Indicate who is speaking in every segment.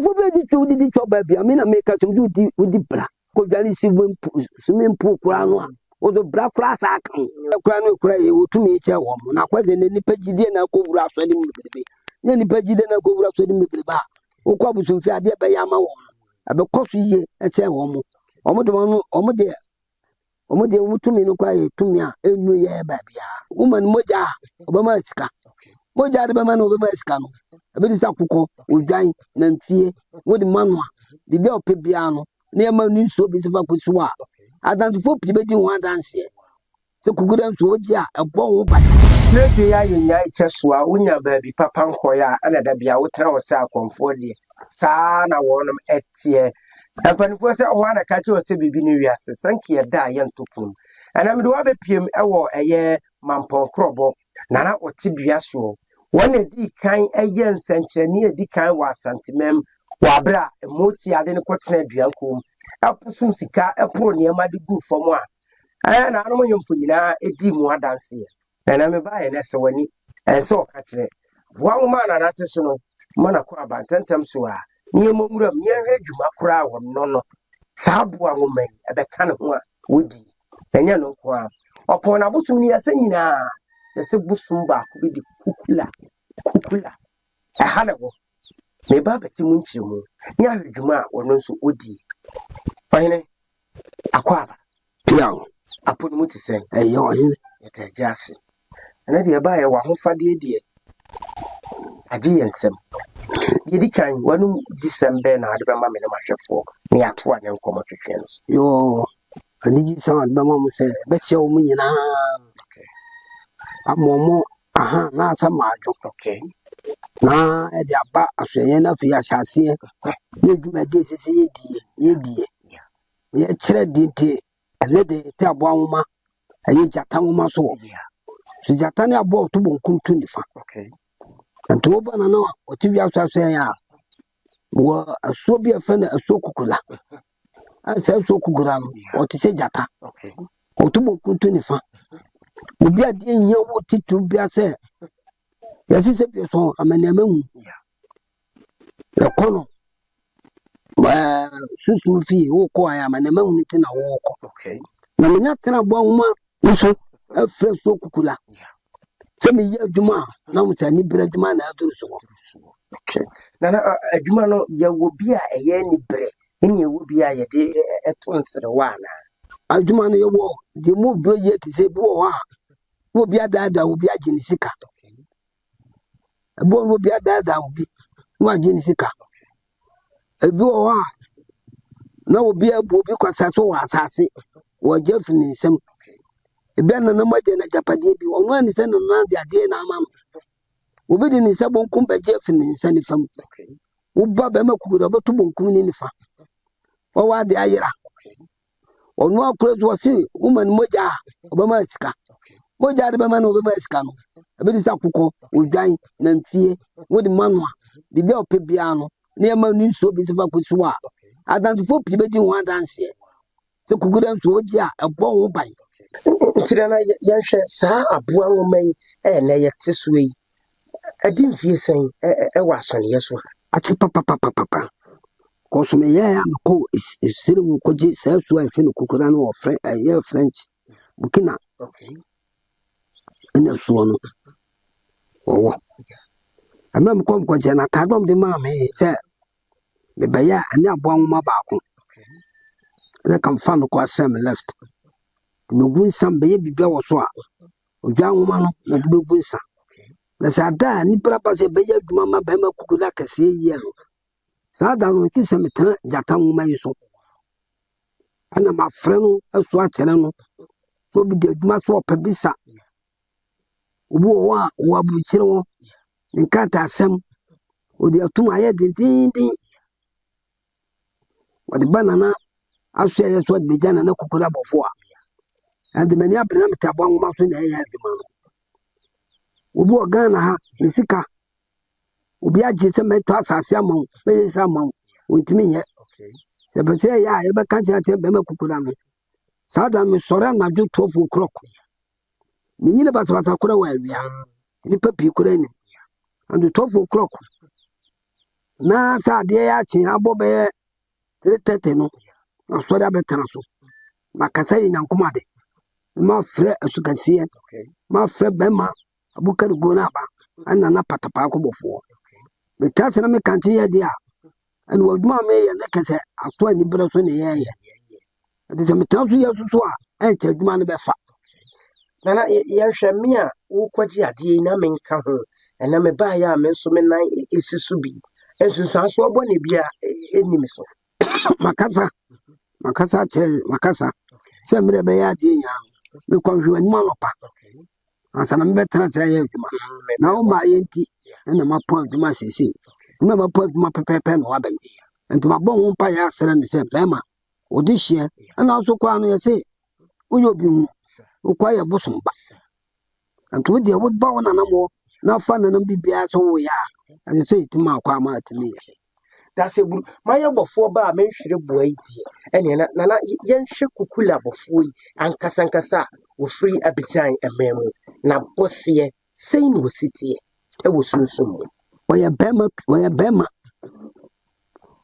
Speaker 1: for the two did it baby. I mean, I make a to do with the black. Could you see swimming pool crown or the black grass? I can cry to me, chairwoman. Now, quite any peggy and I go grab sweating with the baby. Any peggy then I go grab sweating with the bar. O Quabu to fear dear by Yama. I be coffee at chairwoman. Omo dear. Omo dear, to me no quiet to me, a new year baby. Woman Moja, Obamaska. Moja the man over my scano. A bit is a cuckoo, with giant, and fear, with the manwa, the bell piano, near my new so busy about Kuswa. I don't hope you bet you want dance here. So could them to ya a ball by.
Speaker 2: Let the eye in your chest, when your baby papa hoya, and a baby out of our comfort. Sana warn them at here. And when was I want to catch you a baby new year, thank you, Diane to come. And I'm to have a PM a year, Mampo Crobo, Nana or Tibiaso. One a D kind a yen century near D kind was Santimem, Wabra, a moti adequate Bianco, a Pusunsika, a poor near my good for moi. And I know you for you now, a D more dance here. And I'm a buyer, and so catch it. One man and artisanal, Monaco, 10 times so. Near Mumra, near Jumakra, no, Sabua woman at the kind of one, woody, and yellow qua. Upon a bosom near saying, the Subusumba could be the Kukula. A Hannibal. May Baba Timunchimu, near Juma or no so woody. Finally, Aquaba, Piang, I put Mutti say, a yawn, at a jassy. And I dear buy a wahofa dear. A G and some. Yedi kan wanu December na ade bema me na mahwefo me ato anya nkomo twetwe no
Speaker 1: Yo, anigi san bema mo se be che o munyina.
Speaker 2: Okay.
Speaker 1: Amomo aha na asama adwo.
Speaker 2: Okay.
Speaker 1: Na e de aba ahweye na fi asase ne dwuma de sisi yedie.
Speaker 2: Yeah.
Speaker 1: Ye kire dinte ene de te abo anwoma ayi jata nwoma so.
Speaker 2: Yeah.
Speaker 1: So jata ne abo to bonkum tu nifa.
Speaker 2: Okay.
Speaker 1: And to open an hour, what if you have to say, were a so be a friend, a so kukula. I said so kukuram, or to say jata.
Speaker 2: Okay.
Speaker 1: Or to book to would be a dear year what it to be a say. Yes, it's a person, I'm a name. The corner. Susan fee, who call I am an amount in a walk.
Speaker 2: Okay.
Speaker 1: No, nothing about one, also a fresh so kukula. Some year Juma, now it's a Nibra Juma.
Speaker 2: Okay. Nana, a Jumano, you will be a yenny bread, and you will be a day at once at a while.
Speaker 1: A Jumano, you walk, the move yet to say, Boa, will be a dad that will be a Genesika. A boy will be a dad that will be one Genesika. A Boa, no will be a boy because I saw assassin or Jeff in some. A banner no more than a Japadi, or one is sent on the idea now, mamma. We didn't in some compa Jeff in Sunny Fam. Who Baba could have to Bunkum in the farm. Or what the Ayra. Or no clothes was he, woman Moja, Obamaska. Moja the man over my scano. A bit is a cuckoo, with giant, and fear, with the manwa, the bell piano, near my new so busy about Kuswa. I don't hope you bet you want dance here. So could them to ya a ball by.
Speaker 2: Tirana Yansha, Sa, a boy woman, and a this way. I didn't feel saying, I was on yes one.
Speaker 1: I say, Papa. Cause me, yeah, I'm cool. Is sitting Koji self to a fin Kukurano or a year French. Bukina.
Speaker 2: Okay.
Speaker 1: And a swan. Oh, I remember come Kojana, Tadom the mammy, said, the Baya and your bomb my back. They can find a Sam left. The win some baby bell swap. Young woman, not the win some. That's a da, Nipapa say, Bayer, Mamma Bema Kukulaka, say, yellow. Sadam kiss him Jatam Maso. And I'm a friend of Swatcherano. So be the Maswap Pebisa. War, Wabuchero, and Kata Sam, with the two my head in what the banana, I'll say that's what began and no Kukulabo for. And the many apparatus one mountain in the man. Ubu Gana, Nisika. Ubiaji some toss as some, pay some with me yet. The Bessay, I ever catch at Bema Kukurano. Sadam is Sorana do tofu crock. Minibus was a crow, we are. The puppy Ukraine. And the tofu crock. na sa de ya chi abo be 3:30 no na so da betena so makasa yi nyankoma de ma frɛ asukasiɛ ma frɛ bɛma abukari go na ba ana na patapa ko bofo metase na me kanche ye dia ana waduma me ye na kese ato ani bra so ne ye de se metase ye so a enche aduma no befa
Speaker 2: nana yɛhwɛ me a wokɔgye adeɛ na menka ho ɛna me baa ya me nso me nan esisu bi ensunsuan so ɔbɔ ne bia enim so
Speaker 1: makasa se mre be ya die nya me kɔhwe ani ma lopa asana me betena se ye aduma na o ma ye nti na ma pɔ aduma sisi na ma pɔ aduma pepepe no waben enti ma bɔ ho mpa ya asere ne se bema odi hye na so kwa no ye se uyo bi hu ukwa ye bosomba enti wo de wo ba wona na mo na fa na bibia so wo ya ase se itima akwa ma atimi ye
Speaker 2: dase buru ma yɛ bɔfoɔ ba a menhwere boa yi die ɛne na yɛnhwɛ kukula bɔfoɔ yi ankasa wofiri abigyan ɛmɛn mu na bɔseɛ sɛn na wositie ɛwɔ sunsun mu
Speaker 1: wɔyɛ bɛma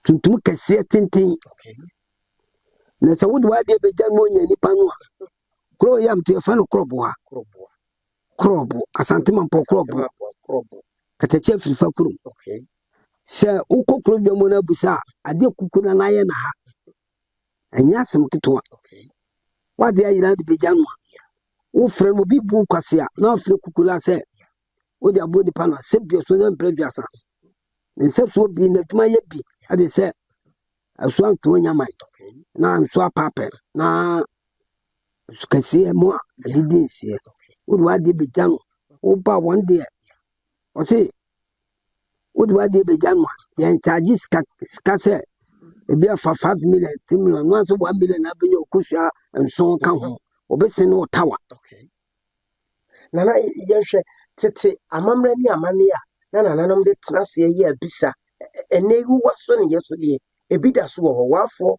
Speaker 1: tuntum kɛseɛ tenten na sɛ wode wade bɛgya no ɔnya nipa no a kuro yam to yɛfa no korɔbo asantema mpɔ korɔbo katakyi afirifa kurom sɛ wokɔ kuro dwa mu no abusa a adeɛ kukuna na ayɛ na ha ɛnyɛ asɛm ketewa wade ayera de bɛgya no a wofrɛ no obi bu kwase a na afrɛ kukula sɛ wode abo nipa no a sɛ bia so sɛ mprɛ duasa ne nsɛ so bi na adwuma yɛ bi ade sɛ aso anto nyaman na nso apapɛ na kɛseɛ mu a adedi nseɛ wode wade bɛgya no woba wɔn deɛ ɔse wode wade bɛgya no a yɛnkyagye sika sɛ ebi afa 5 million 10 million no anso 1 million na bɛnya okosua nson ka ho obɛsen no tawa
Speaker 2: nana yɛhwɛ tete amammerɛ ne amane a na nananom de tena se yɛ abisa ɛnɛ wuwa so ne yɛ so deɛ ebi da so wɔ hɔ wafoɔ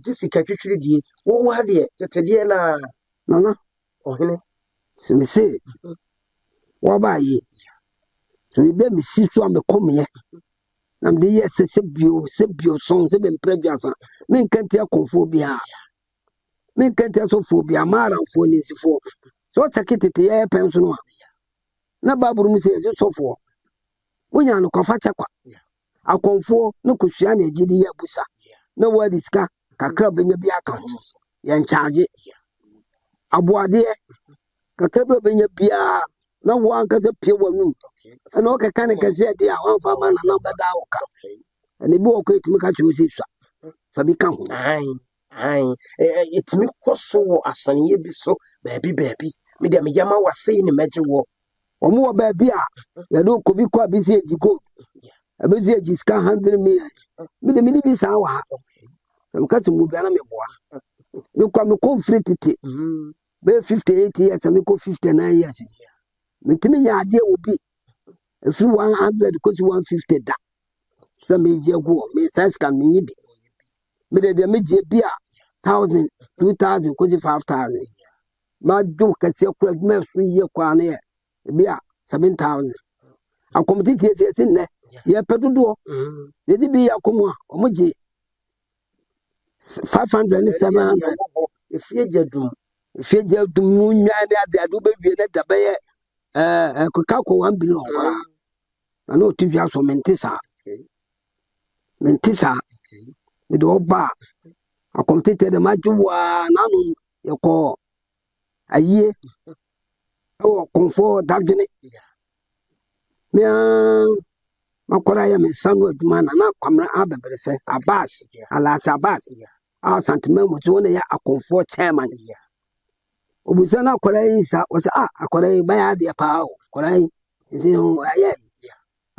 Speaker 2: gye sika twitwiri die wo ha deɛ tete deɛ na
Speaker 1: nana
Speaker 2: ɔhene
Speaker 1: sɛ me se wɔba yi so me bɛ me si so a me kɔmeyɛ na mede yɛ sɛ bio sɔn sɛ bɛmprɛ duasa menkanti akɔmfoɔ biaa menkanti asɔfoɔ biaa maaramfoɔ ne nsifoɔ sɛ ɔsɛke tete yɛyɛ pɛn so no a na baboro mu sɛ yɛsi sɔfoɔ wonya no kɔfa kyɛkwa akɔmfoɔ ne kɔsua ne agyidi yɛ abusa na wɔade sika kakra bɛnya bi aka ho yɛnkyagye aboadeɛ kakra bɛnya biaa na wo ankasa pie w'anum ɛna ɔkeka ne kɛseɛ deɛ a wamfa ma nana bɛda wo ka ɛna bi wɔ kɔ ɛtumi ka kyerɛ wo sɛ sua fa bi ka ho
Speaker 2: ɛtumi kɔ so wɔ asɔneɛ bi so baabi medeɛ meyɛma wasei ne mɛgye wɔ
Speaker 1: ɔmo wɔ baabi a yɛde okobi kɔ a bi sɛ agyi gold ɛbɛsi agyi sika 100 million mede bi saa wɔ ha na meka sɛ mmobia na meboa mekɔ mekɔ mfiri tete bɛyɛ 58 years a mekɔ 59 years metumi nya adeɛ wɔ bi ɛfiri 100 kɔsi 150 da sɛ megye agu hɔ mesaa sika menyi bi mede deɛ megye bi a 1000 2000 kɔsi 5000 madwo kɛseɛ kora adwuma ɛso yie kɔa no yɛ bi a 7000 akɔmtetie sɛ yɛsi nnɛ yɛpɛ dodoɔ yɛde bi yɛ akɔm a ɔmogye 500 ne 700
Speaker 2: ɛfie gya dum
Speaker 1: no nwa ne ade wobɛwie ne da bɛyɛ ɛkɔka kɔ 1 billion kora na na ɔtu dwa so mente saa mede ɔba a akɔmtetie dɛ magye waa naano yɛkɔ ayie ɛwɔ kɔmfoɔ dadwene mea makɔra yɛ me nsa no adwuma na kwamena abɛbrɛ sɛ alase abas a santema mu so ne yɛ akɔmfoɔ chairman obusa na akɔra yi sa wɔsɛ akɔra yi bɛyɛ adeɛ paa o akɔra yi ɛsɛ ayɛ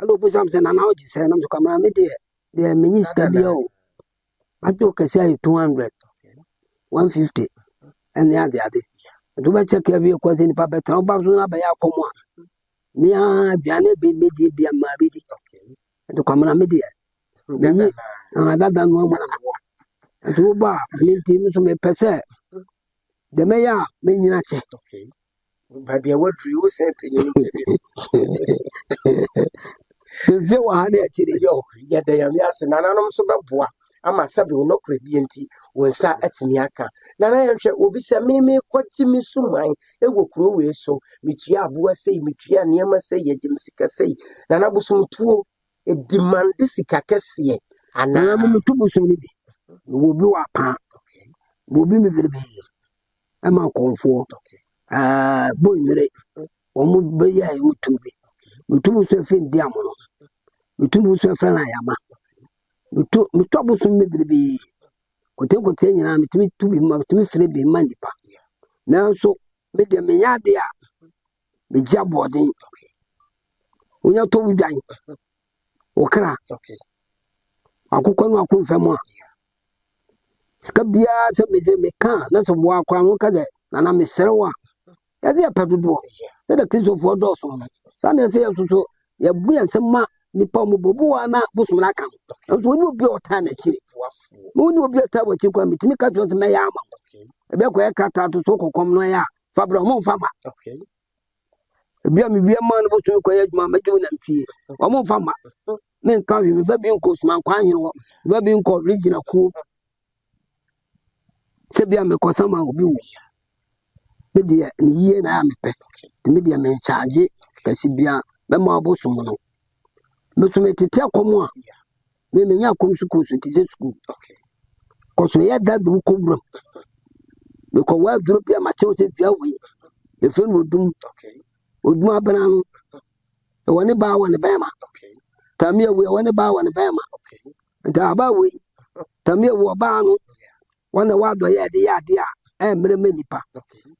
Speaker 1: ala obusa m sɛ nana wogye sɛ nam so kwamena me deɛ menyi sika bia o agye wo kɛse ayɛ 200 150 ɛne ade nti wobɛkyɛ ka bi ɛkɔ sɛ nipa bɛtena woba so no abɛyɛ akɔm a mea aduane bɛmɛdie bia maa bɛdi nti kwamena me deɛ menyi dada no amana mewɔ nti woba a ɛne nti me so mepɛ sɛ deɛ mɛyɛ a mɛnyina kyɛ Hwehwe wɔ ha na akyire.
Speaker 2: Yo, yɛda Nyame ase nananom nso bɛboa ama sɛbe wo nɔkorɛdie nti wo nsa atumi aka. Nana yɛhwɛ obi sɛ meme kɔgye me suman ɛwɔ kuro wei so metua aboa sei metua nneɛma sei yɛgye me sika sei. Nana bosomtuo ɛdimande sika kɛseɛ
Speaker 1: Nana
Speaker 2: anaa
Speaker 1: metu bosom no bi. Wɔ bi wɔ apaa. Wɔ bi bebrebe. Ɛma nkɔmfoɔ. Boy mmere. Ɔmo bɛyɛ a ɛmu tu bi. Metu bosom fi ndi amono. Metu bosom fra na yama. Metu bosom bebrebe. Kote nyina metumi tu bi ma metumi fere bi ma nipa. Nanso me de me yade a me gya bɔden. Onya to budwan. Okra. Akokɔ no akomfa mu a. Sika bia se me ka na so bo akwa no ka de na me serewa. Ya de apadodo. Se de Kristofo dɔso no. Sa na se yasoso ya bu ya nsema nipa mo bobu wa na bosom na aka. Nso oni obi ota na chire. Mo ni obi ota wa chikwa mitimi ka to se me ya ama. Ebe ko e krata to so kokom no ya. Fabra mo mfa ma. Ebia me bia ma no bosom ko ya adwuma madwo na mpie. O mo mfa ma. Me nka wi me fa bi nko suma kwa hene wo. Fa bi nko original ku. Se bia me ko sama obi wo. Me dia ni yie na me pe. Me dia me charge kasi bia be ma bosom no. Me to me tete akomo a. Me nya akom school so tise school. Ko so ya dadu ko bro. Me ko wa duro bia ma chewo se bia we. Me fe no dum. Odum abana no. E woni ba woni ba ma. Tamia we woni ba woni ba ma. Nta ba we. Tamia wo ba no. Wana wa do ya de a mere me nipa.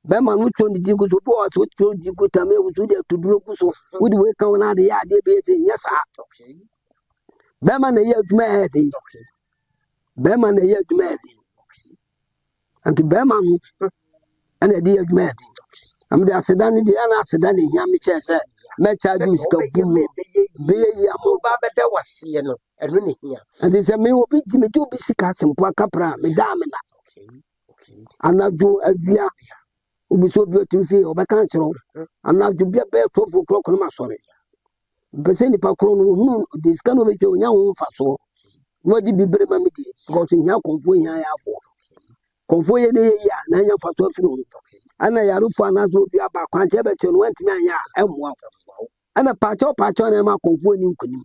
Speaker 1: Ba ma no twa ni digu so bo so twa digu tamia wo so de tuduro ku so. Wodi we kan na de ya de be se nya sa. Ba ma na ya adwuma e de. Ba ma na ya adwuma e de. Anti ba ma no ana de ya adwuma e de. Am de asedan de ana asedan de hia me chese. Me charge you ska bum. Be ya mo
Speaker 2: ba bɛda waseɛ no ɛno ne hia.
Speaker 1: anti se me obi ji me do bi sika sempo akapra me da me na. Anajo awia obi so bi otimfi obeka nkyero. Anajo bia be 12 o'clock no ma sore. Bese ni pa kro no hu de sika no be twa onya ho fa so. No di bibere ma me di because hia konfo hia ya afo. Konfo ye ne ya na nya fa so afiri ho. Ana yarufo anazo bi aba kwanche be twa no antimi anya emwa. Ana pacho na ma konfo ni nkunim.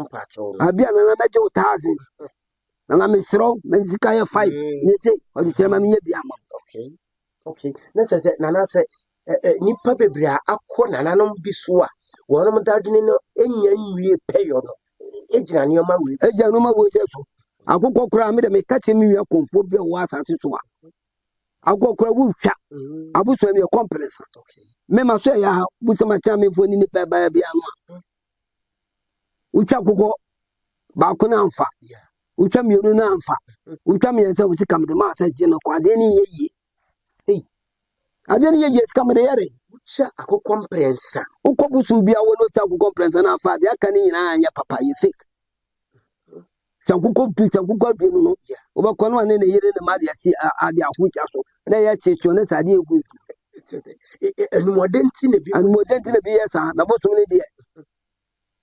Speaker 2: Pacho.
Speaker 1: Abia na meje 1000. Na me sro me sika ya 5. Ye say o di ma me nya bi ama.
Speaker 2: Okay. Na se nana se nipa bebre a akọ nananom bi so a wonom dadwene no enya nwie peyo no. Ejina ne ma we.
Speaker 1: Ejina no ma we se so. Akokọ kura me de me ka che me wi konfo bi o asase so a. Akokọ kura wu twa. Abuso me complex. Me ma so ya busama cha me fo ni nipa ba bia no a. Utwa akokọ ba ko na amfa. Utwa mienu na amfa. Utwa me yensa wuti kam de ma sa je no kwa de ni yeye. Ade ni yeye skam de yare.
Speaker 2: Utwa akokọ mprensa.
Speaker 1: Ukọ busum bia wo no utwa akokọ mprensa na afa de aka ni nyina anya papa ye fake. Chankukọ du no. Obakọ no ane ne yere ne ma de asi ade ahuja so. Na ye checho ne sa de egu.
Speaker 2: Anumodenti ne
Speaker 1: bi yesa na bosom ne de.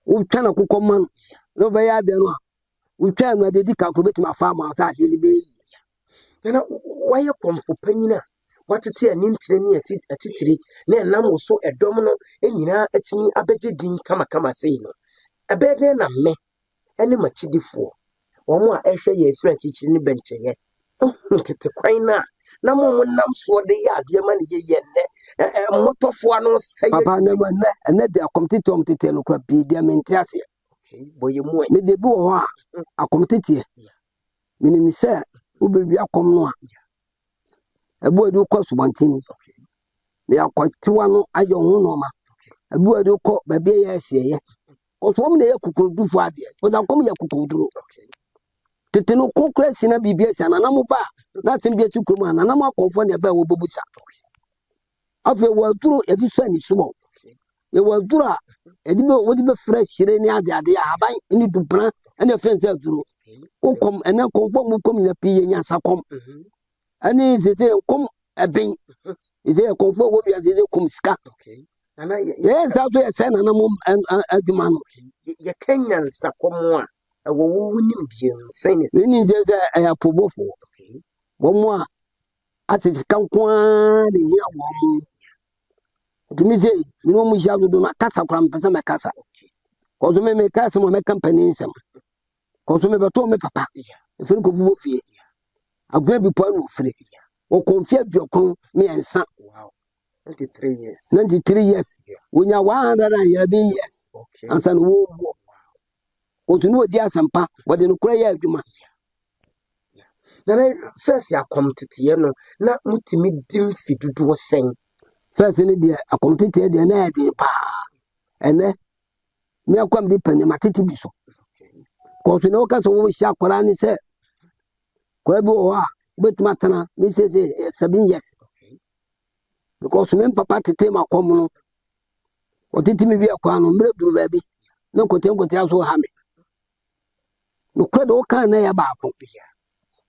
Speaker 1: Utwa na akokọ man. No be ya de no. Utwa na de di ka kro betima fa ma sa de be yi.
Speaker 2: Na waye komfo panyina. Watete ani ntire ni atitire na nam so edom no enyina atimi abegye din kama sei no. Ebede na me ene machidifo. Womo a ehwe ye efra chichiri ni bencheye. Tete kwan na mo nam so de ya ade ma ne ye ne motofo ano sey
Speaker 1: papa na de akomtete no kwa bi de mentiase.
Speaker 2: Boye mu
Speaker 1: me de bi wo a akomtete minim se ubewi akom no a ebu edu ko subantin ne akwatiwa no ayo hu no ma ebu edu ko ba bi ye asieye oso mo ne yakukudufo ade o da kom yakukuduro tete no kokra sina bibia sana na mo ba na sem bia tukuru ma na mo akofo ne ba wo bobusa afi wo duro e bi so ani subo ye wo duro a e di be wo di be fresh hire ni ade ya haban ni dubra ene fense duro ukom ene konfo mu kom na piye nya sakom ani zeze kom eben eze konfo wo bia zeze kom ska Yes, I'll be a son and a man.
Speaker 2: You Kenyan Sakomoa, a woman Indian, saying
Speaker 1: You need just a probofo. One more. As it's come one year. To me, say, no, we shall do not casa from Pasama Casa. Cause me make casa on my company. Cause me told me, Papa, if you go for fear, I'll grab you point free. Or confess your con me and son.
Speaker 2: Wow. 93 years.
Speaker 1: 93 years. When you're 111 years. And son, war. Or to know dear Sampa, what in Ukraine, you man.
Speaker 2: Then first, I come to Tiano, not me dim fit to do a sing.
Speaker 1: First, in India, I come to the night, and then me, I come deep in my titty. Cause you know, because we shall Korani said, Kwebo, but Matana, Mrs. 7 years. Because when Papa to take my common, or did me be a crown, baby. No could tell so hammy. No credit all kind of about.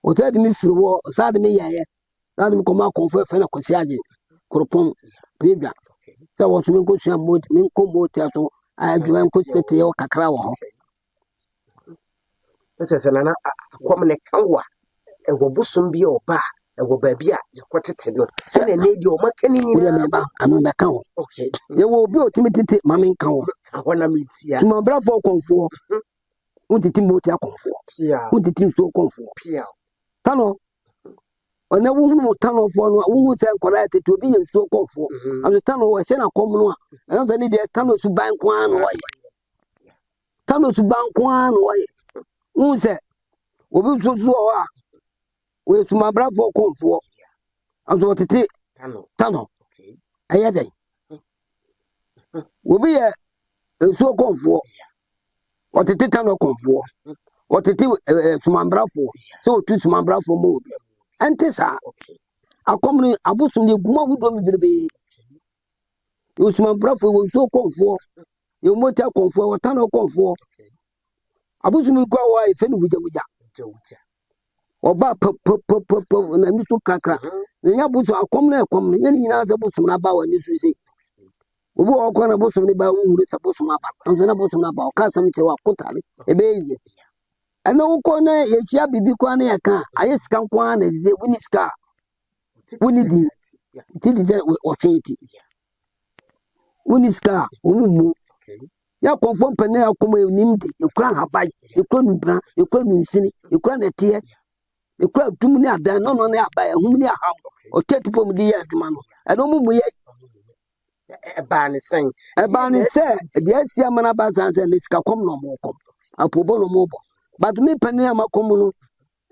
Speaker 1: Or tell me through war, sad me, yeah. Let me come out confer Fena Cosiagi, Coropon, Bibia. So what we go to a mood, Minko Motato, I have been put the tail cacao.
Speaker 2: This is an common kawa, and will bosom be or bar, and will be your quartet. Send a need your macaning in the account. Okay,
Speaker 1: you will be ultimately mammy cow.
Speaker 2: I want to meet you.
Speaker 1: My brother comfort. What did Timothy comfort? Yeah, what did you so comfort?
Speaker 2: Yeah.
Speaker 1: Tano. On a woman will turn off one who would have corrected to be so comfort. And the tunnel was sent a common one. And then the tunnel to bank one way. Tunnel to bank one way. Who said, we will so with my brother comfort. And what it is, tunnel. I had a will be a so comfort. What it is, tunnel comfort. What it is, my brother, so to my brother move. And Tessa, I come in a bosom, you won't be. You my brother will so comfort. You won't tell comfort or tunnel comfort. I was going to go away with the or bap, and I need to crack. The Yabuts are coming, any other bosom about and you see. We walk on a bosom about who is supposed to map, and then a bosom about Casam to Kotari, a baby. And no corner, yes, Yabi Bikwane, I just can't one as a winning scar. Winnie did it or 80. Winnie scar, woman. Ya confirm penel come nimdi you cran habai you couldn't you couldn't see you cran a tear you crowd 2 minutes then no abai whom near how or 30 people dear man I don't move
Speaker 2: a ban is saying
Speaker 1: a ban is said yes yamana bazans and it's come no more come a pobono mobile but me penel ma come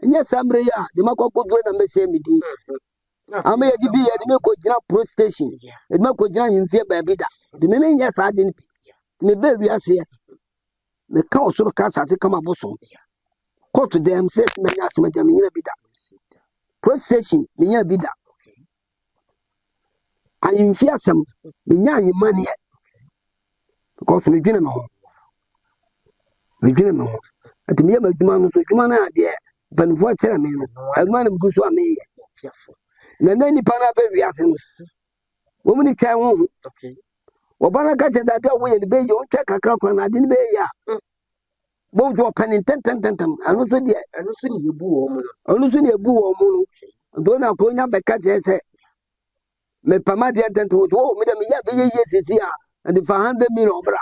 Speaker 1: yes I'm real the mako could do and say me I may be at the Mako Pro Station the Mako in fear baby the meaning yes I didn't me baby as here. Me cow so cast as come about so. Call to them, said me as me jamina bida. Press station, me ya bida. I in fear some me yan money because me gina me home. Me gina me home. At me ma demand to demand there, but for tell me, a man go so me. Na nani pana baby as him. Woman can home. Okay. Obana catch that way the baby you check a crack on I didn't be ya. Both your pen in 10. And also the and also you boo only a boo or moon. Don't have going up a catch say. Me pamadi and to oh, me yes is here and if 100 million bra.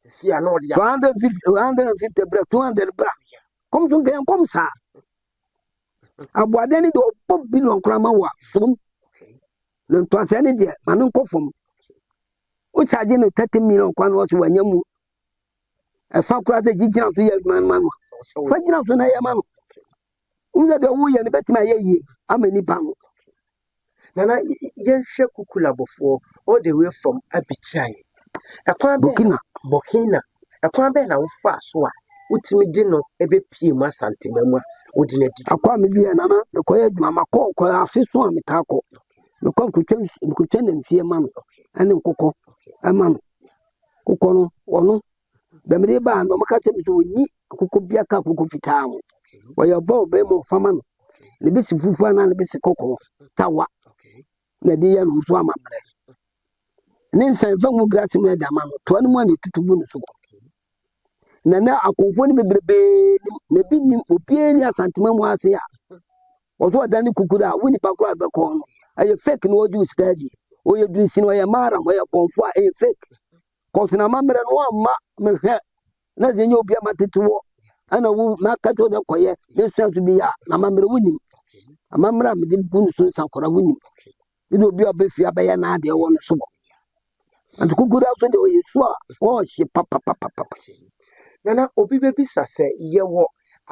Speaker 1: See, I know the 150 bra, 200 bra. Come to them, come, sir. I bought any do pop bill on Kramawa soon. Then twas any day, Manunco from. Which I didn't 30 million quan was when you a far cross the Gijin to your man. Fighting out to Nayaman. Who the way and bet my ye, how many pounds?
Speaker 2: Nana, yen share kukula before all the way from Abichai. A quan Bokina, a quan ben out fast one. Which me dinner every Pima Santimema, wouldn't it? A quamidi and Anna, the quiet mamma call a fish one taco. The cock could change and fear man and then cocoa. A man, Cocono, or no, the Mediba and Macathem to eat Cucubiaca Cucufitown, where your bow bemo faman, the basic Fufan and the basic cocoa, Tawa, the dear Muswama.
Speaker 1: Ninsan fa mu grass mu da ma no to anu mu na tutubu no so na akonfo ni bebrebe na bi nim opie ni asantema mu ase a oto adani kukura woni pakura be ko no aye fake no oju skadi oye dunsi no ye mara mo ye konfo a fake ko tuna mamre no amma mehwe na zenye obi amatetuwo ana wu maka to de koye ne suatu bi ya na mamre wunim amamra me de bunu so sankora wunim ni obi obefi abaye na ade wo no so and kukura so de oye so a o hye papa
Speaker 2: nana obi bebisa sɛ yɛwɔ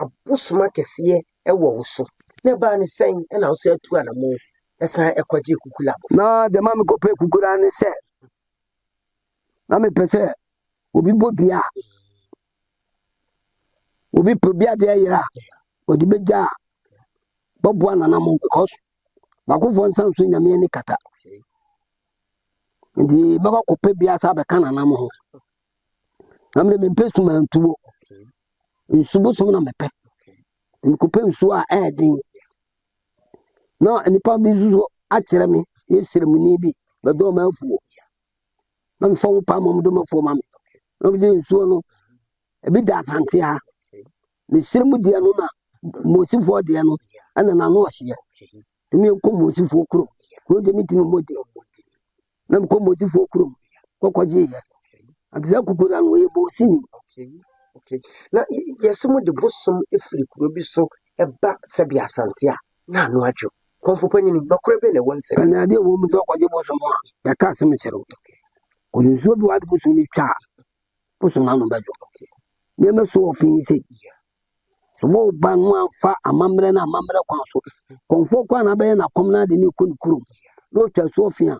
Speaker 2: abosoma kɛseɛ ɛwɔ wo so na ba ne sɛn ɛna wo sɛ atu anamo ɛsan ɛkɔgye kukula
Speaker 1: na de ma me ko pe kukura ne sɛ na me pese obi bodua obi probia de ayira odi beja boboa nanamo because bakofo nsan so nyame ni kata ndi baba ko pe bia sa be kana nanamo ho namre me pesu mantuo nsubo so na mepe nkupe nsu a edin no nipa bizuzo a kire me yesire mu ni bi bedo ma afuo na me fo pa mom do ma fo ma me no bi nsuo no ebi da asante ha ne sire mu dia no na mosifo dia no ana na no ohye me ko mosifo kuro de mitimi mode na me ko mosifo kuro kokwaje ye atza kukura no ye bo sini
Speaker 2: okay na yesumu de bosom efiri kuro bi so eba sabi asante a na no adwo konfo panyini bakura be na wonse
Speaker 1: na ade wo mu to kwaje bosom a ya ka asem kyerɛ ko nsuo bi wade bosom ni twa bosom na no badwo me me so ofin se so mo ba no afa amamre na amamre kwan so konfo kwa na be na kom na de ni kunkuru no twa so ofin a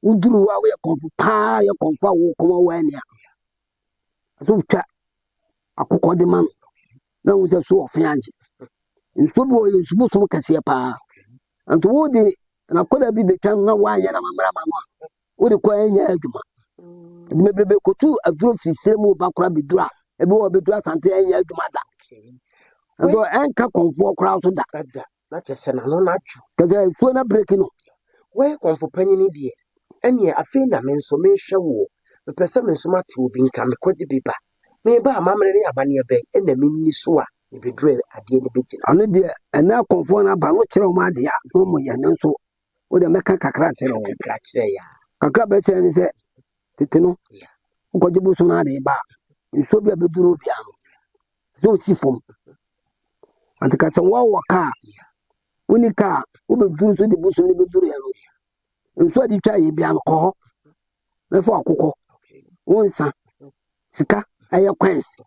Speaker 1: uduru wa we konfo pa ye konfo wo kom wa ania so twa akukọ de man na wo se so ofin anje nso bi wo ye nsubo so kase pa anto wo de na koda bi betwa na wa anya na mamra ma no wo de ko anya adwuma de mebrebe kotu aduro fi siremu ba kora bidura ebe wo bedura sante anya adwuma da ando enka konfo kora so da
Speaker 2: na chese na no na twu
Speaker 1: kaje so na break no
Speaker 2: we konfo panyini die ene afi na me nso me hwe wo pese me nso mate obi nka me kwaje bi ba me ba amamre ne abane be ena me ni so a me bedure ade ne begina
Speaker 1: ano de ena konfo na ba no kire o ma de a no mo ya ne nso wo de meka kakra kire o
Speaker 2: kakra kire ya
Speaker 1: kakra be kire ni se tete no kwaje bo so na de ba nso bi abeduru obi ano so sifom antika se wo waka unika ubeduru so de bo so ne beduru ya no nso adi twa ye bia no ko na fo akukọ wonsa sika aye kwens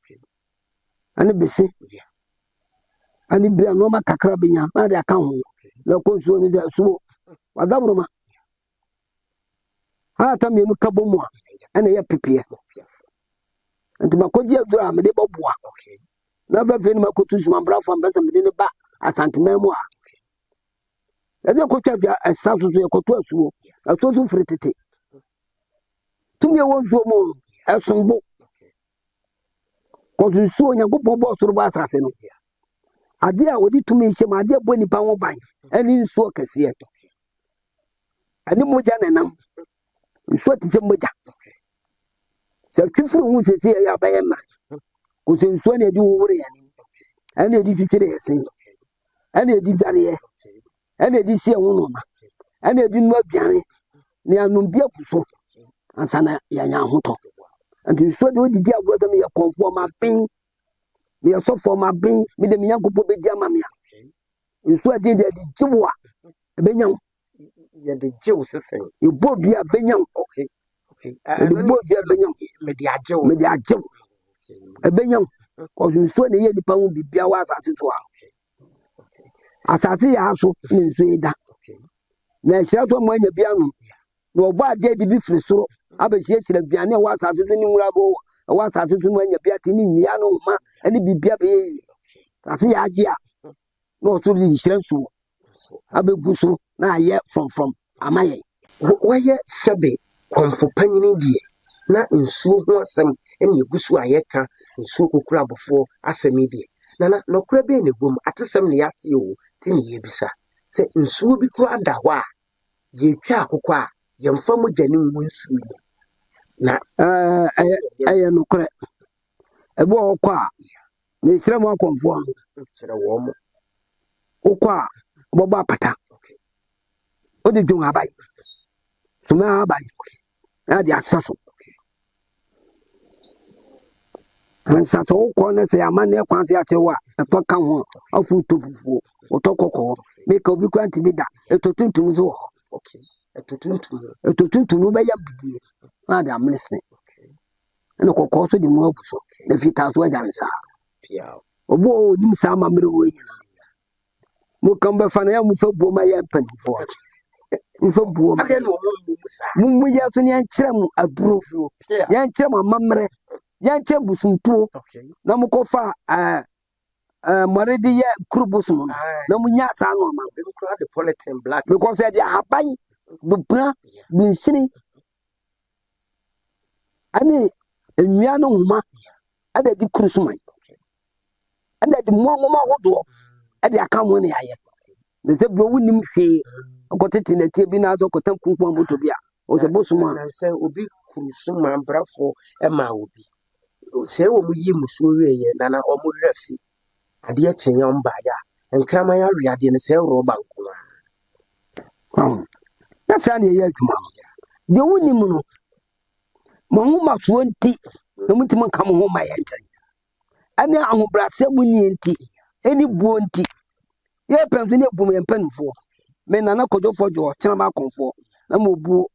Speaker 1: ani besi ani bia no ma kakra benya na de aka ho na ko nsuo ni za suwo wadabroma ha ta me nu kabomu a ana ye pepie anti makoji adura me de boboa na fa fe ni makotu suma brafo ambasa me de ne ba asantemamu a ade ko twa bia asanso so ye kotu asuwo atotu fritete tumi won so mo esombo ko so nyankopon bo soro ba asase no ade a wodi tumi hye ma ade bo nipa ho ban ani nsuo kese ani moja nanam nsuo ti se moja se twifuru hu sese ya ba ye ma ko se nsuo na edi wo wore yani ani edi twitwere yesen ani edi dware ye ani edi sie hu no ma ani edi nu aduane ni anum bia kuso ansana ya nya hoto anti so de odidi agbo zame ya konfo ma bin me so for ma bin me de nyankopɔ be dia ma me a nso ade de jiwo a ebenyam
Speaker 2: ya de jiwo sesen
Speaker 1: e bodua benyam
Speaker 2: okay
Speaker 1: e bodua benyam
Speaker 2: me de ajewo
Speaker 1: ebenyam ko nso ne ye nipa hu bibia wa asase so a asase ya so ne nso eda na ehira to mo anya bia no na obo ade de bi firi soro abehie kyerɛ biane wa asase so ni nwura bo wa asase so no anya bia te ni nwia no ma ani bibia be ase ya age a no so di hyerɛ so abegu so na ayɛ from amaye
Speaker 2: wɔyɛ sɛbe konfo panyini die na nsuo ho asɛm ɛne egusu ayɛka nsuo kokura abɔfo asɛm die nana nokura be ne gom atesɛm ne yate o te ne yebisa sɛ nsuo bi kura da hɔ a yetwa akokɔ a yɛmfa mu gya ne mu nsu na
Speaker 1: ɛyɛ nokorɛ ɛbi wɔ kɔ a na ɛkyerɛ mu akɔmfoɔ no
Speaker 2: kyerɛ wɔ mo
Speaker 1: wokɔ a wobɛbɔ apata wode dwom abae soma abae na de asɛ so ansa sɛ wokɔ no sɛ amanneɛ kwan sɛ akyerɛ wo a ɛtɔ ka ho afo wotɔ fufuo wotɔ kɔkɔɔ meka obi kora ntimi da ɛtɔ tuntum so wɔ hɔ ɛtɔ tuntum no wobɛyɛ bidie na de amene sene ɛna kɔkɔɔ so de mu abu so na fitaa so agya ne saa obi wɔ ɔnim saa amammerɛ wɔ nyinaa mokam bɛfa no yɛ mofa buom a yɛ mpanimfoɔ mfa buom mumu yɛ so ne yɛnkyerɛ mu aduro yɛnkyerɛ mu amammerɛ yɛnkyerɛ busumtuo na mokɔfa mmɔre de yɛ kuro bosom no na munya saa nɔɔma because ɛde ahaban bubena bunsini ɛne nnua no nhoma ɛde di kuro so man ɛde de mmoa nwoma ahodoɔ ɛde aka mo ne ayɛ na sɛ bi wonim hwee akɔtete na tie bi na azɔ kɔtam kunkun moto bi a ɔsɛ bosom a
Speaker 2: sɛ obi kurusu ma brafo ɛma obi sɛ wɔ mu yi musuo wie na ɔmo werɛ fi adeɛ kyɛn yɛn ba ya nkraman ya wi adeɛ no sɛ rɔba nko
Speaker 1: na saa ne yɛ adwuma no deɛ wonim no mo ho ma so nti na mutimi nka mo ho ma yɛ nkyɛn ɛne ahobrɛasɛ mu nie nti ɛne buo nti yɛ pɛmso ne bu yɛn mpanimfoɔ me nana kɔdwɔfoɔ dwɔ kyerɛ ma akɔmfoɔ na mo buo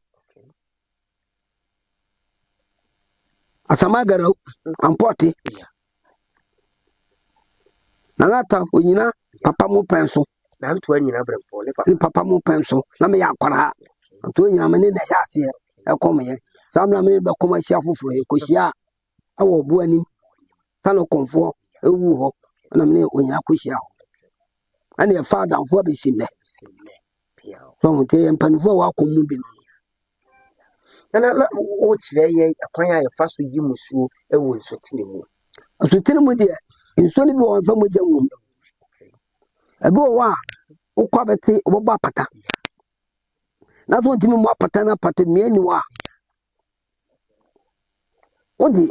Speaker 1: Asamagara ampote nangata onyina papa mu penso
Speaker 2: na nto anyina brempo ne
Speaker 1: papa mu penso na me yakwara nto onyina me ne na ya ase ekomye samna me be koma hia foforo ekohia awo bu anim tano konfo ewu ho na me ne onyina kohia ho ana e father amfo be sinne so mo te empanifo wa komu bi
Speaker 2: na o kyerɛ yɛ akwan a yɛfa so yi musuo ɛwɔ nsotene mu
Speaker 1: nsotene mu de nsuo ne bi wɔ mfa mu gya mu abi wɔ a wokɔ bɛte wobɔ apata na so ntimi mu apata na apata miani wa wode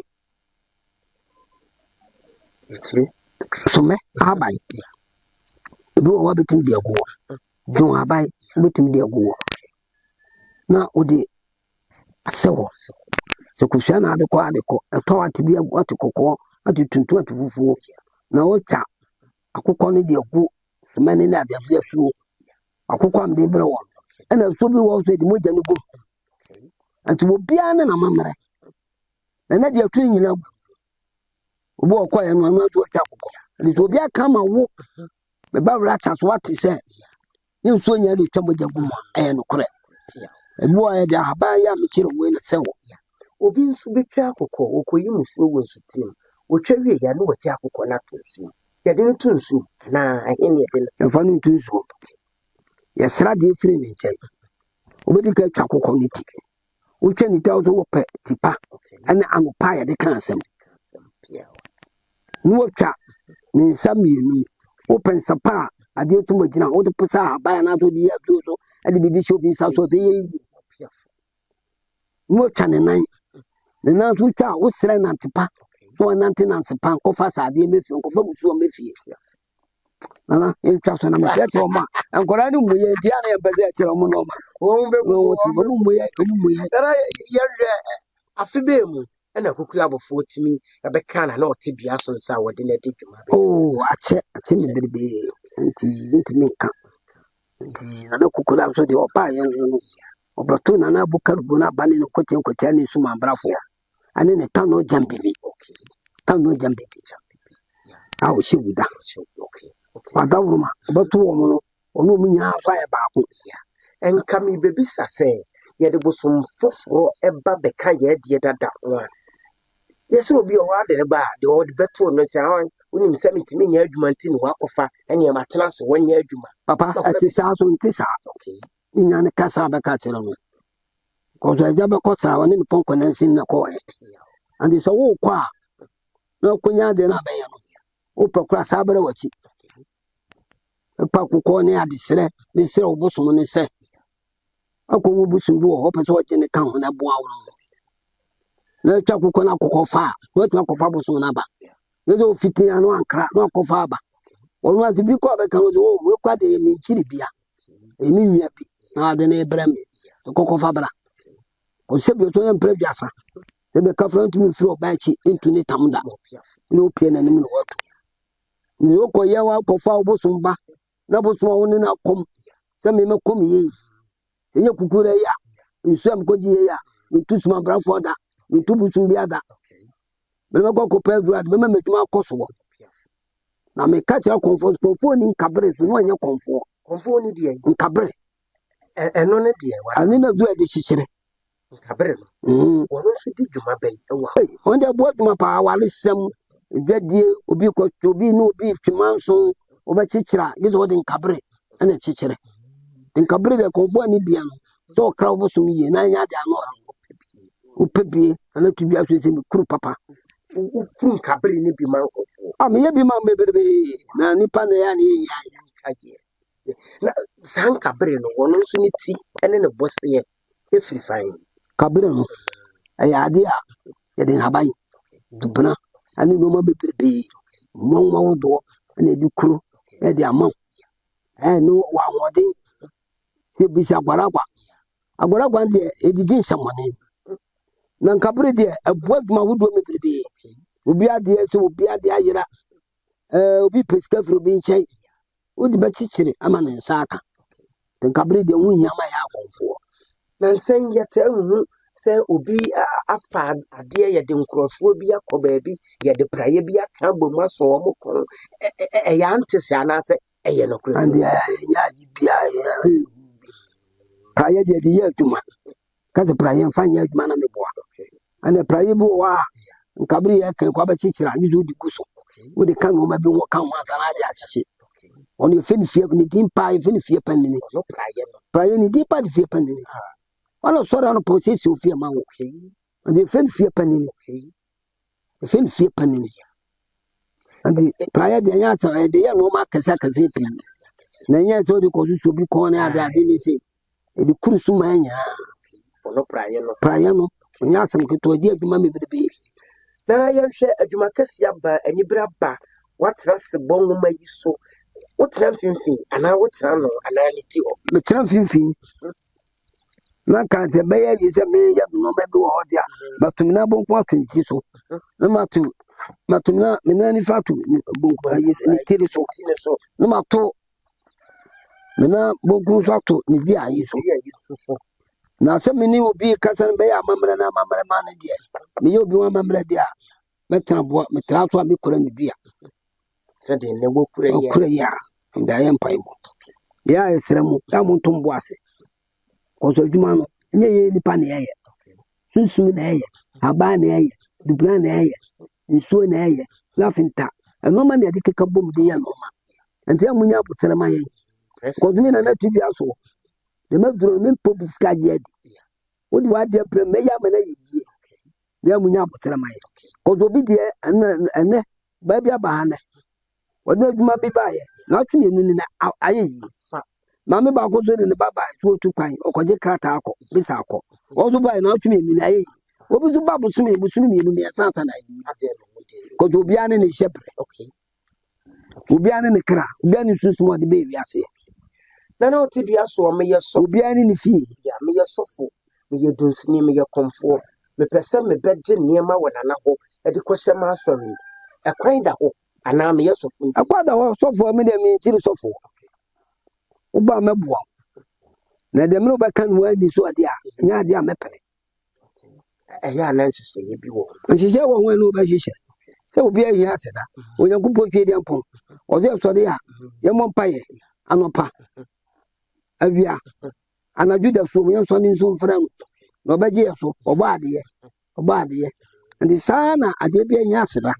Speaker 1: some abai abi wɔ bɛtimi de agu wɔ dwon abai bɛtimi de agu wɔ na wode asewo so kusua na adekɔ ɛtɔ ate bi ate kokɔ ate tuntu ate fufuo na wotwa akokɔ no de agu somane na ade afia suo akokɔ am de brɛ won ɛna so bi wɔ so de mogya no gum ante wo bia na na mamre na de atu nyina gu obo ɔkɔ yɛ no anu atu atwa akokɔ de so bia ka ma wo be ba wra cha so ate sɛ nsuo nya de twa mogya gum ɛyɛ no korɛ ebu a de ahaba ya me kire we na sewo
Speaker 2: obi nso betwa akokɔ okoyi musuo wɔ nsutim otwa wie ya no wɔte akokɔ na to nsuo yɛde no to nsuo na ahene yɛde no
Speaker 1: fa no to nsuo yɛsra de firi ne nkyɛn obedi ka twa akokɔ ne ti otwa ne tawo so wɔpɛ tipa ɛne anopa yɛde ka asɛm no wɔtwa ne nsa mienu wɔpɛ nsapa ade to magina wɔde pusa ahaba na to de yɛ so ade bibi hye obi nsa so be yi no twa ne nan so twa wo sere na tepa so nante na nsepa kofa saade mefi kofa busu mefi nana e twa so na me tete o ma ankora ni muye dia na e beze akire mo no ma
Speaker 2: wo be
Speaker 1: wo ti bo muye
Speaker 2: dara ye hwe afebe mu na kokura abofo timi e be kana na ote bia so nsa wo de na de dwuma
Speaker 1: ache me berebe nti me ka nti na kokura so de opa ye no obato na na bukar gona bani no kote ani su ma brafo ani ne tano jambibi awo she wuda adawruma obato wo no ono mu nya afa e baako
Speaker 2: enka mi bebisa sɛ yɛde bosom foforo ɛba bɛka yɛ de dada ho a yɛsɛ obi o wa de ba de o de beto no sɛ ha wonim sɛ mitimi nya adwuma nti ne wakɔfa ɛne ma tena so wɔnya adwuma
Speaker 1: papa ati saa so nti saa nya ne kasa bɛka kyerɛ no ko so agya bɛkɔ sra wɔne ne pɔnkɔ na nsin na kɔ ɛ andi so wo kɔ a na konya de na bɛyɛ no wo pɛkura saa bɛrɛ wachi pa kokɔ ne ade srɛ ne srɛ obosom ne sɛ akɔ busum bi wɔ hɔ pɛ sɛ ɔgye ne ka ho na boa wo na twa kokɔ na kokɔ fa wɔtuma kɔfa bosom na ba yɛsɛ ofiti ano ankra na akɔfa aba ɔno ase bi kɔ bɛka no sɛ o we kwa de me nkyiri bia emi nwia bi na ade na ebra me kɔkɔfa bra ɔsɛ bi to mpra biasa de be ka front mi firi ɔba akyi into ne tamda na opie na nim no wɔto ni okɔ yɛ wa kɔfa bosom ba na bosom wo ne na kom sɛ me kom yi enye kukura ya nsu am koji ya ntu suma brafo da ntu busum bia da me ko ko pe dura me metuma akoso na me ka tira comfort ni nkabre so no anya comfort
Speaker 2: ni die
Speaker 1: nkabre
Speaker 2: eno ne die wa
Speaker 1: ani na du ade chichire
Speaker 2: nkabre no wono so di dwuma ben ewa
Speaker 1: on de bo dwuma pa wale sem dwadie obi ko obi no obi twimanso oba chichira gizo wode nkabre ana chichire nkabre de comfort ni bia no so kra bo so mi na nya de ano opebie ana tu bia so se mi kuru papa
Speaker 2: ukun kabiri ni bi man ko
Speaker 1: me ye bi man beberebe na nipa na ya ni ya
Speaker 2: kaje na san kabiri no wono so ni ti ene ne boss ye efiri fan
Speaker 1: kabiri no aya ade a ye den habai dubna ani no ma beberebe mo do na di kuru e di amon no wa wodin se bi sa agwaragwa de edidi nsamone na kabiri de abua duma wodo beberebe obi ade se obi ade ayira obi pesika fro bi nchen odi ba chichire ama ne nsa aka den kabiri de hu hia ma ya akonfo
Speaker 2: na nsen yete hu se obi afa ade ye de nkrofo bi akoba bi ye de praye bi aka gboma so mo kon ya ntese anase eye no kro
Speaker 1: ande ya bia praye de ye aduma kaze praye mfanya aduma na meboa ana praye bi wa nkabiri ya kan kwa ba chichira yuzu di guso wo de kan no ma bi wo kan wa sana de achichi oni feni fie ni dimpa feni fie panini
Speaker 2: no
Speaker 1: praye ni dimpa di fie panini wala sora no process o fie ma wo ande feni fie panini ande praye de nya sa de ya no ma kasa pin na nya so de ko so bi ko na ade ni se e bi kurusu ma nya
Speaker 2: ono
Speaker 1: praye no nya asem keto di aduma me bebe
Speaker 2: na yɛhwɛ adwuma kɛse aba anibra ba watra se bɔnwoma yi so wotra mfimfin ana wotra no ana ne ti ho
Speaker 1: metra mfimfin na ka se bɛyɛ yi sɛ me yɛ no ma bi wɔ hɔ dia matumina bonko atwenti so na matumina mena ni fatu bonko ayi ni tiri so na mato mena bonko so ato ni bi ayi so na se meni obi kasa be ya mamre na mamre ma ne die me ye obi wa mamre dia metra bo metra to abi kora ne bia
Speaker 2: se de ne bo
Speaker 1: kura ya nda ye mpai bo ya esremu ya montom bo ase ko so dwuma no nye ye nipa ne ye sunsun na ye aba na ye dubra na ye nsuo na ye lafinta eno ma ne dikeka bom de ye no ma ente amunya botere ma ye ko dumi na tu bia so de maduro me po biskaje adi wodi wa de pre me ya mana yiye ya munya abotra mai ko do bi de ene ba bia ba hane wodi adwuma bi ba ye na atwe enu ni na ayeyi ma me ba ko so ne baba to tu kwan okoje krata akọ bisa akọ ozo ba na atwe enu ni ayeyi obi zo ba busumi mi enu me sansa na yi ko do bia ne shepre obi ane ne kra obi ane susu mo de be wi ase
Speaker 2: na no ti bia so me ye so
Speaker 1: obi ane ne fie
Speaker 2: ya me ye sofo me ye dunsini me ye komfo me pese me beje niema wona na ho e de ko hyema asori e kwan da ho ana me ye sofo
Speaker 1: akwada ho sofo me de me chiri sofo uba meboa na de me no be kan wa di so ade a nya ade a mepere
Speaker 2: ya na nsese ye bi wo
Speaker 1: nsese wo ho no ba hihye se obi ahi aseda onyankopɔ twe de mpon oze so de a ye mo mpaye anopa avia anadwo da so mo so ne nso mfra no na obaje so oba ade ndi sana ade bia nya aseda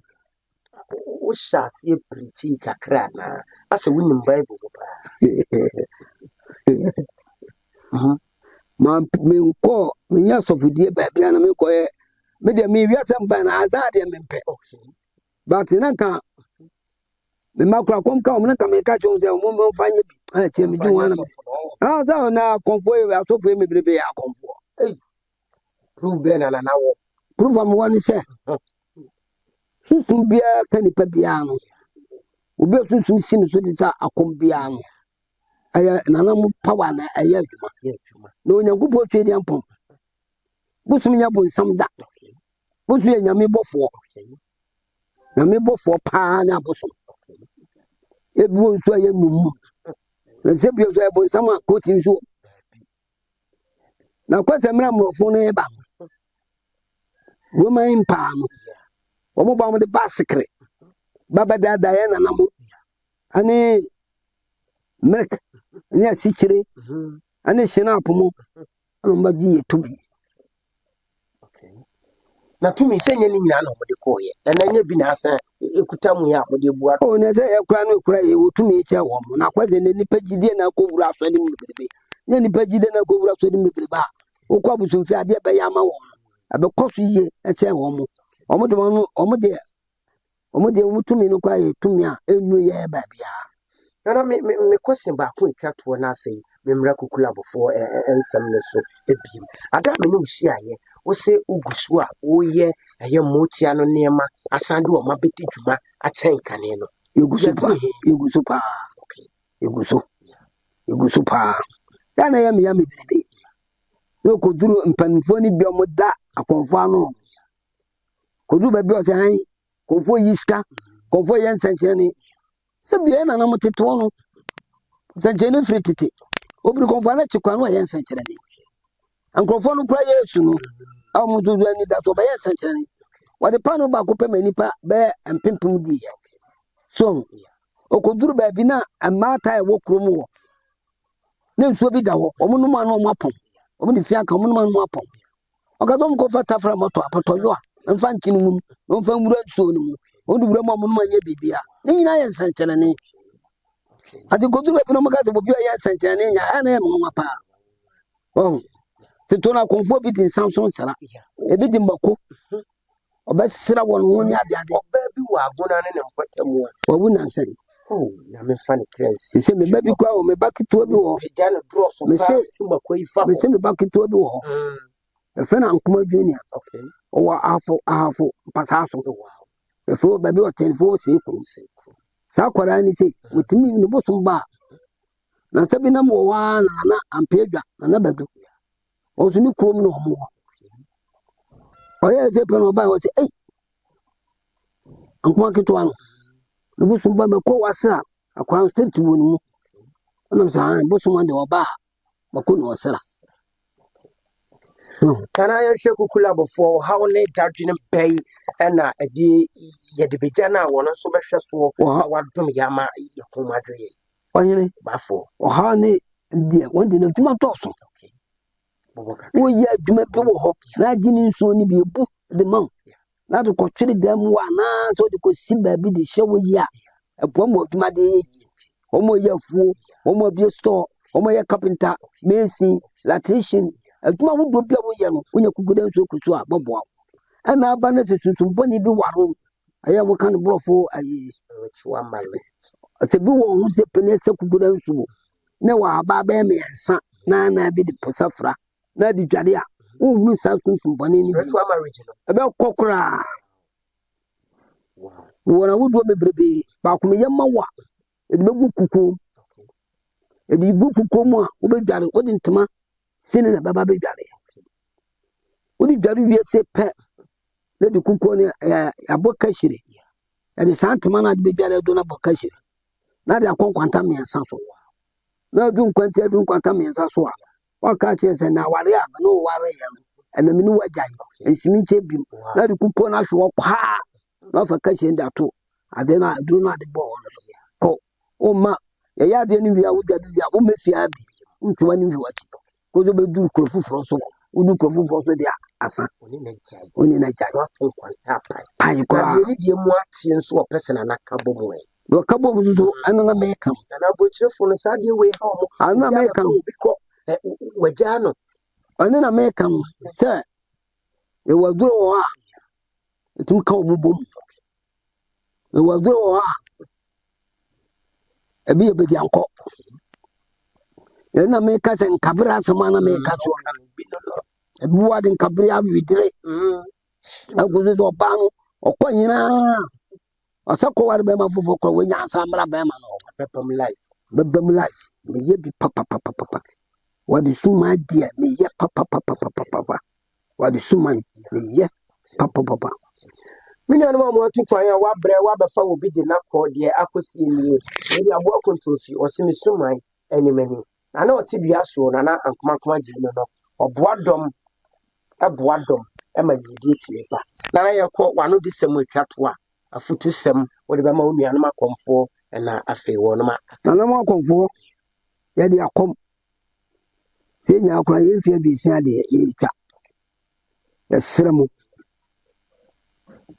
Speaker 2: wo shasi e preach kakra na ase wunim bible ba
Speaker 1: ma me ko me nya sofodie ba bia na me ko ye me de me wi asem ba na azade me mpe but na ka me makura kom ka o me ka me ka chon se o mo fanye bi tie me ju wana Ah, so na konfo we asofo e mebrebe ya konfo.
Speaker 2: Prove be na wo.
Speaker 1: Prove am one say. Sunsun bia ka nipa bia no. Obi sunsun sin so di sa akom bia no. Aya nana mu power na aya adwuma. Na onyankopɔ twe di ampom. Busum nya bonsam da. Busu ye nyame bofo. Nyame bofo pa na busum. Ebi won so aya num. Na se bi so bonsam a ko tin so. Na kwase mra mrofo no eba. Woman pa no. Omo ba mo de basikre. Baba da ya na namo. Ani milk. Ni asichire. Ani shina apomo. Ano mbaji etumi.
Speaker 2: Na tumi senye ni nyina na mo de koye. Na nya bi na asa ekuta mu ya mo de bua.
Speaker 1: O na se ekura no ekura ye otumi eche wo mo. Na kwase ne nipa gidie na akowura asode mu bebrebe. Nya nipa gidie na akowura asode mu bebrebe a. Okwa busumfi ade be ya ma wo. Abe koso ye eche wo mo. Omo de omutumi no kwa ye tumi a enu ye ba bia.
Speaker 2: Na me question ba ko etwa to na afei me mra kukula bofo ensem ne so ebiem. Ada me no hia ye. Wo se ugusu a wo ye eye motia no nema asande wo mabeti dwuma a chen kane no.
Speaker 1: Yegusu pa.
Speaker 2: Okay.
Speaker 1: Yegusu pa. Ya na ya me bebe. No koduru mpanfo ni bi omoda akonfo ano. Koduru ba bi o se han konfo yiska, konfo yen sanchene. Se bi na na moteto no. Sanchene free tete. Obri konfo na chikwa no yen sanchene ni. Ankonfo no kura Yesu no. A mo dudu ani da to ba yen sanchene. Wade pa no ba ko pe manipa be empempem di ye. So, okoduru ba bi na amata e wo krom wo. Na nsuo bi da ho. Omo no ma no mo apon. Omo di fia ka omo no ma no apon. Okadom ko fa tafra moto apotoyo a mfa nchini mu no mfa nwura nsuo no mu. Odu wura ma mo no ma nya bibia. Ni nyina ye sanchene ni. Ati koduru ba bi no maka se bobi ye sanchene ni nya ana ye mo pa. Oh. Titona konfo bi tin Samson sara. Ebi di mbako. Obesira won ho nya ade.
Speaker 2: Oba bi wa agona ne mpatamu a.
Speaker 1: Wabu nansen.
Speaker 2: Oh, na me fa ne clearance.
Speaker 1: Se me ba bi kwa o me ba keto bi wo.
Speaker 2: Eja no draw so
Speaker 1: Me se
Speaker 2: mbako yi fa.
Speaker 1: Me se me ba keto bi wo. E fe na Nkuma Junior.
Speaker 2: Okay.
Speaker 1: O wa afo pasaso.
Speaker 2: Wow.
Speaker 1: E fo ba bi o telefo se kru. Sa kwara ni se wotimi ne bosum ba. Na sabi na mo wa na ampedwa na badu. O so ni krom no mo. Oye se pe no ba wo se Nkuma keto ano. Ne bosum ba me ko wasa akwa spirit wo no mu. Ana sa bosum ande oba ba ko no wasara.
Speaker 2: Kana ya hwe kukula bofo how ne dadwene bai na ade ye de beja na wono so behwe so wadom ya ma yakoma dwe
Speaker 1: Oyene
Speaker 2: bafo
Speaker 1: o ha ne die wonde na dwuma toso wo ya dwuma pe wo ho na gini nso ni bi ebu de man na de ko twere dam wa na so de ko si ba bi de hye wo ya ebo mo dwuma de yi o mo ya fuo o mo bi store o mo ya carpenter mason electrician adwuma wo do bia wo ye no wonya kuguda nso kusu a bobo ana aba na tutuntum boni bi waro aya wo kan brofo ayi
Speaker 2: spiritual male
Speaker 1: ate bi wo hu se pene se kuguda nso na wa aba ba me yansa na bi de posafra na di dwade a wo hu sa tutuntum boni ni
Speaker 2: spiritual marriage no
Speaker 1: ebe kokora
Speaker 2: wow
Speaker 1: wo na wo do bebrebe ba ko me yema wa e de bu kuku e de bu kuku mu a wo be dware wo di ntema sini na baba be dware wo di dware wie se pe na di kuku ne aboka shire e de santema na de be dware do na aboka shire na de akonkwanta me yansa so na du nkwanta me yansa so a wa ka che se na ware a na o ware ya no ena me no wajai ensimi che bim na de kuku na hwe kwa na fa ka shire ndato ade na duru na de bo no o ma ya de ni wi a wo dware wi a wo mefia bi ntwa ni wi wachi ko do be duru kro fufuro so udu kro fufuro so de asa
Speaker 2: oni na jai wa ton kwanta pai
Speaker 1: ko
Speaker 2: na de die mu atie nso o person na ka bomo e
Speaker 1: do ka bomo so anana me kam
Speaker 2: na bochirefo no sa de we ha mo
Speaker 1: anana me kam
Speaker 2: biko waja no
Speaker 1: anana me kam se e waduro wo a etum ka obubom e waduro wo a ebi e bedi anko na me ka se nkabra asema na me ka so ebuwa de nkabra abidire aguzo so ba no okonyina osako war be ma fofo kro we nya asamra be ma no bebam life me ye bi papa what is my dear me ye papa what is my me ye papa
Speaker 2: Mini anu mo tu kwan ya wa bre wa be fa obi de na ko de akosi ni e bi abo kontrofi o simi suman animahi na o ti bia so na ankoma ji no oboadom e ma yidi ti ba na ye ko wano de sem atwato a afutu sem wo de be ma onua no makomfo na afi wo no ma
Speaker 1: na makomfo ye de akom se nya akora ye mfia bi sia de ye twa esremu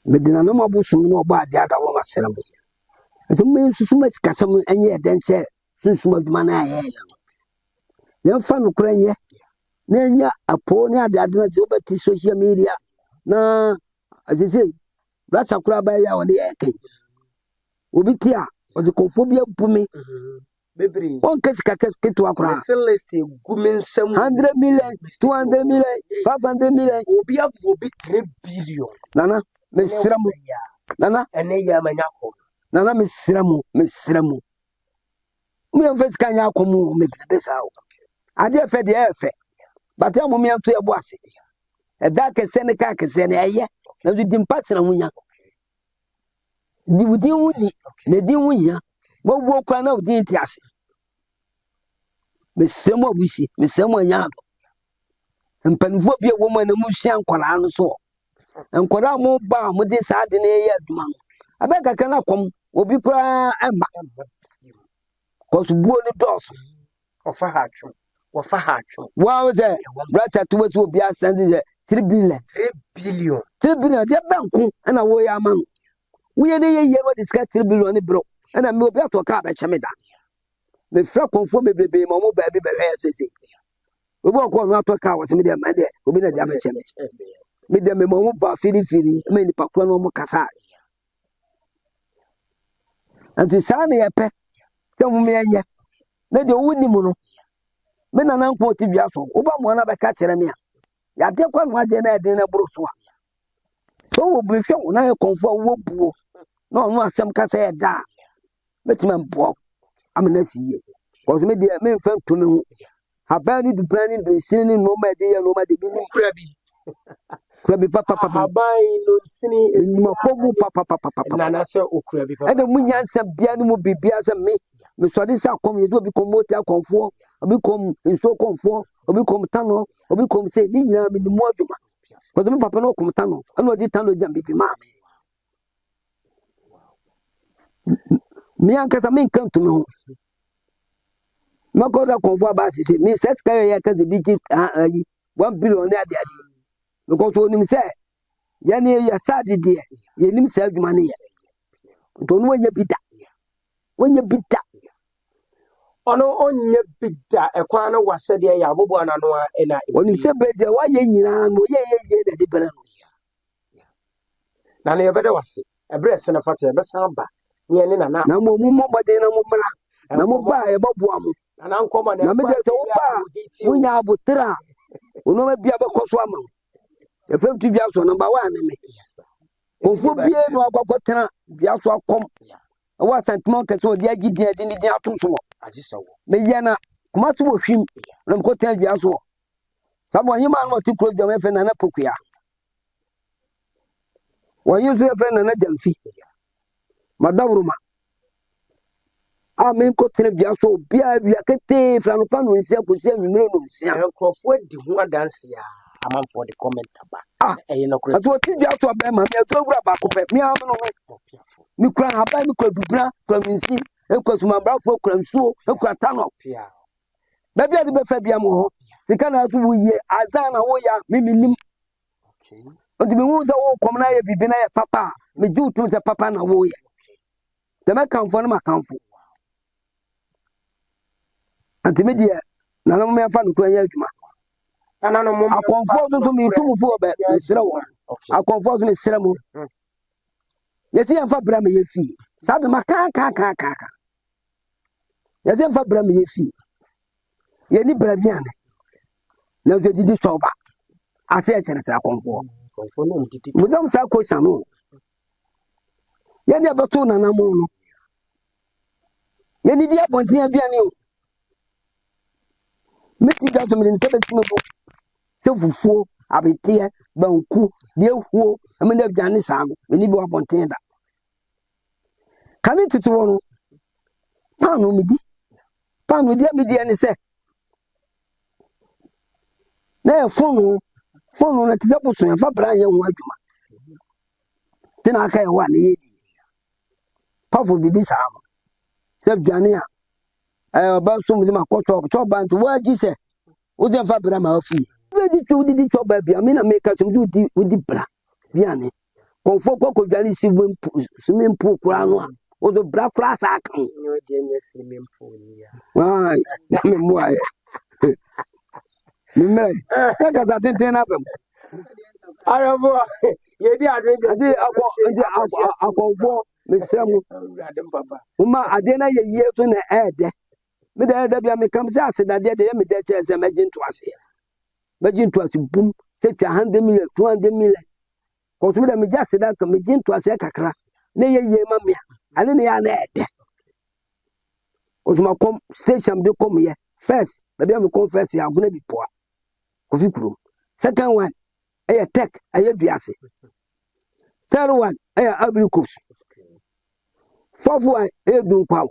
Speaker 1: medina no mabusum no oba ade ada wo masrem ese me susuma sikasem enye denche susuma duma na ye ye fa no kura nye na enya apo ne ade ade na se obati social media na azise rata kura ba ya woni eke obi tia o de konfobia bumi
Speaker 2: bebri
Speaker 1: on kesika ketu akura
Speaker 2: celeste gumensam
Speaker 1: 100 million 200 million 500 million
Speaker 2: obi 3 billion
Speaker 1: nana mesremu nana
Speaker 2: ene ya manyako
Speaker 1: nana mesremu me mfes kanya akomu me besa o ade efe de efe bata mo me anto ebo ase e da kese ne ka kese ne eye na du dimpa na hunya di wudi wuni na di hunya wo wo kwa na wudi nti ase mesremu abusi mesremu anya ado mpanfo bia wo mo na mu hia nkwara no so nkwara mo ba mo de sa de ne ye aduma no abeka kana kom obi kura ema kosu buo ni dos
Speaker 2: ofa hatcho
Speaker 1: wow ze bracha tuwetu obi asande ze 3 billion
Speaker 2: 3
Speaker 1: billion de banku na wo ya ma no wo ye ne ye wo diska 3 billion ni bro na me obi atoka ba chemeda me fra konfo bebrebe mo mo ba bi be hwe sese obi okọ no atoka wo se me de ma de obi na de ba cheme me de me mo ba firi me ni pakwa no mo kasa anti sa na ye pe te mo me ye na de woni mu no me na nan ko ti bia so oba mo na be ka kire me a ya de kwa no aje na de na buru so a so wo bi hwe wo na ye konfo wo buo na ono asem ka se da betima mbo amena siye ko me de me mfa to me hu haba ni du brani du sin ni no ma de ye no ma de bi ni kura bi papa
Speaker 2: haba no sini
Speaker 1: ni ma ko bu papa
Speaker 2: na na se okura bi papa
Speaker 1: e de munyansa bia ni mo bibia se me so de sa kom ye do bi komoti akonfo obi kom nso konfo obi kom tano obi kom se ni nyina mi ni mo aduma ko me papa no kom tano ana odi tano jam bibi ma mi ankasa mi kan to me ho mako da konfo ba sisi mi set ka ye ka ze bi ki 1 billion na ade because onim se ya ne ya sadi de ye nim se aduma ne ye to no wonya bida
Speaker 2: ono onye bida ekwa na wasede ya abobo anano a ena
Speaker 1: onim se be de wa ye nyina no ye na de bere no
Speaker 2: na ne yebede wase ebre se na fata ebe san ba ne ne na
Speaker 1: mo mu de na mo mra na mo ba e boboa mo
Speaker 2: na nkoma
Speaker 1: na me de se wo ba munya abotira ono ma bia be koso ama e fam tu bia so number 1 ne me konfo bie no akokotena bia so akom e wa sentiment ke so de agidi ade ni din ato so me ye na kuma to wo hwim na mo kotena bia so sabo hima no ti kro dwam efe na pokua wo yi so efe na jamfi madawruma me kotena bia so bia kete fra no pa no nsia ko sia nwumre no nsia
Speaker 2: enkrofo di ho adanse a amanfo de comment aba no kro
Speaker 1: ato ti bia so ba ma me to wura ba ko pe me am no mi kura haba mi kura bubra kura minsi ekwa suma brafo kura nsuo ekwa tano ba bia de be fa bia mo ho sika na aso wuye azan na wo ya miminim odi me hu za wo kom na ya bibi na ya papa me ju tu za papa na wo ya de me kanfo na makanfo anti me dia na no me fa no kura ya adwuma
Speaker 2: ana no mo
Speaker 1: akonfo so mi tu mu fo be sira wo akonfo so me sira mu yesi enfa bra me yefi sa de maka ka yesi enfa bra me yefi Ye ni brabiane. Na je didi soba. Ase e chere sa konfo.
Speaker 2: Konfo no mtiti.
Speaker 1: Muzam sa ko sanu. Ye ni abato na na mo no. Ye ni dia bontin aduane o. Meti da to me se besi me bo. Se fufuo, abetie, banku, de huo, amene aduane sa no. Me ni bi wa bontin da. Kani tutu wono. Panu midi. Panu dia midi ani se. Na fonu na tise boso ya fa bra ye ho adwuma. Tina aka ye wa na yedi. Pafo bibi sa am. Se aduane a ba so mu ma koto ba nto wa gi se. Wo je fa bra ma afi. We di to ba bia me na me ka tum di bra. Biane. Konfo koko dwale swimming pool kura no a. Wo do bra kura sa aka.
Speaker 2: No de ne swimming pool ya.
Speaker 1: Wai, na me mo aye. Mimre. Ya ka ta tenten na bam.
Speaker 2: Arabo. Ye di adwe
Speaker 1: Ade akonfo mesramu.
Speaker 2: Adam papa.
Speaker 1: Uma ade na ye so na ede. Me da bia me kam se asedade de me da che se magin to ase. Magin to ase bum se twa 100 million 200 million. Ko to me da me ja seda ka magin to ase kakra. Na ye ma me. Ale ne ya na ede. Ozuma kom station de kom ye. First, baby me kom first ya guna bi poa. Kofi kuro. Second one, tech, duase. Third one, agricos. Fourth one, dunkwaw.